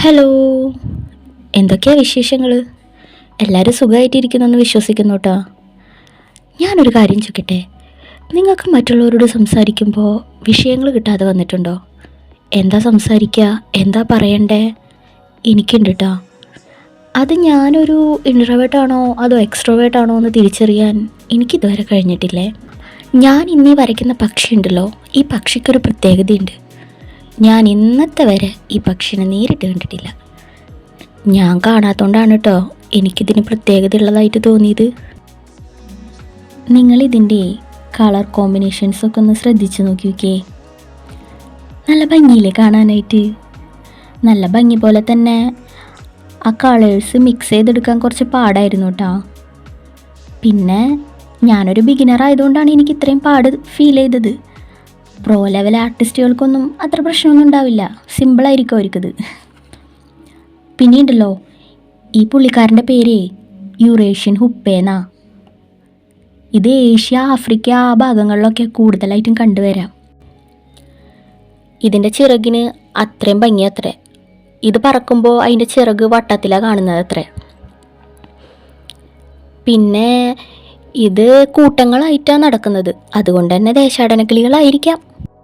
Hello, എന്തൊക്കെയാ വിശേഷങ്ങൾ? എല്ലാവരും സുഖമായിട്ടിരിക്കുന്നെന്ന് വിശ്വസിക്കുന്നു കേട്ടോ. ഞാനൊരു കാര്യം ചോദിക്കട്ടെ, നിങ്ങൾക്ക് മറ്റുള്ളവരോട് സംസാരിക്കുമ്പോൾ വിഷയങ്ങൾ കിട്ടാതെ വന്നിട്ടുണ്ടോ? എന്താ സംസാരിക്കുക, എന്താ പറയണ്ടേ? എനിക്കുണ്ട് കേട്ടോ. അത് ഞാനൊരു ഇൻട്രോവേർട്ടാണോ അതോ എക്സ്ട്രോവേർട്ടാണോ എന്ന് തിരിച്ചറിയാൻ എനിക്കിതുവരെ കഴിഞ്ഞിട്ടില്ലേ. ഞാൻ ഇന്നീ വരയ്ക്കുന്ന പക്ഷി ഉണ്ടല്ലോ, ഈ പക്ഷിക്കൊരു പ്രത്യേകതയുണ്ട്. ഞാൻ ഇന്നത്തെ വരെ ഈ പക്ഷിനെ നേരിട്ട് കണ്ടിട്ടില്ല. ഞാൻ കാണാത്തതുകൊണ്ടാണ് കേട്ടോ എനിക്കിതിന് പ്രത്യേകത ഉള്ളതായിട്ട് തോന്നിയത്. നിങ്ങളിതിൻ്റെ കളർ കോമ്പിനേഷൻസൊക്കെ ഒന്ന് ശ്രദ്ധിച്ച് നോക്കിയോക്കേ. നല്ല ഭംഗിയില്ലേ കാണാനായിട്ട്? നല്ല ഭംഗി പോലെ തന്നെ ആ കളേഴ്സ് മിക്സ് ചെയ്തെടുക്കാൻ കുറച്ച് പാടായിരുന്നു കേട്ടോ. പിന്നെ ഞാനൊരു ബിഗിനർ ആയതുകൊണ്ടാണ് എനിക്ക് ഇത്രയും പാട് ഫീൽ ചെയ്തത്. പ്രോ ലെവൽ ആർട്ടിസ്റ്റുകൾക്കൊന്നും അത്ര പ്രശ്നമൊന്നും ഉണ്ടാവില്ല, സിമ്പിളായിരിക്കും അവർക്കത്. പിന്നെയുണ്ടല്ലോ, ഈ പുള്ളിക്കാരൻ്റെ പേര് യുറേഷ്യൻ ഹുപ്പേന്നാ. ഇത് ഏഷ്യ, ആഫ്രിക്ക ആ ഭാഗങ്ങളിലൊക്കെ കൂടുതലായിട്ടും കണ്ടുവരാം. ഇതിൻ്റെ ചിറകിന് അത്രയും ഭംഗി അത്രേ. ഇത് പറക്കുമ്പോൾ അതിൻ്റെ ചിറക് വട്ടത്തിലാണ് കാണുന്നത് അത്രേ. പിന്നെ ഇത് കൂട്ടങ്ങളായിട്ടാണ് നടക്കുന്നത്, അതുകൊണ്ട് തന്നെ ദേശാടന കിളികളായിരിക്കാം.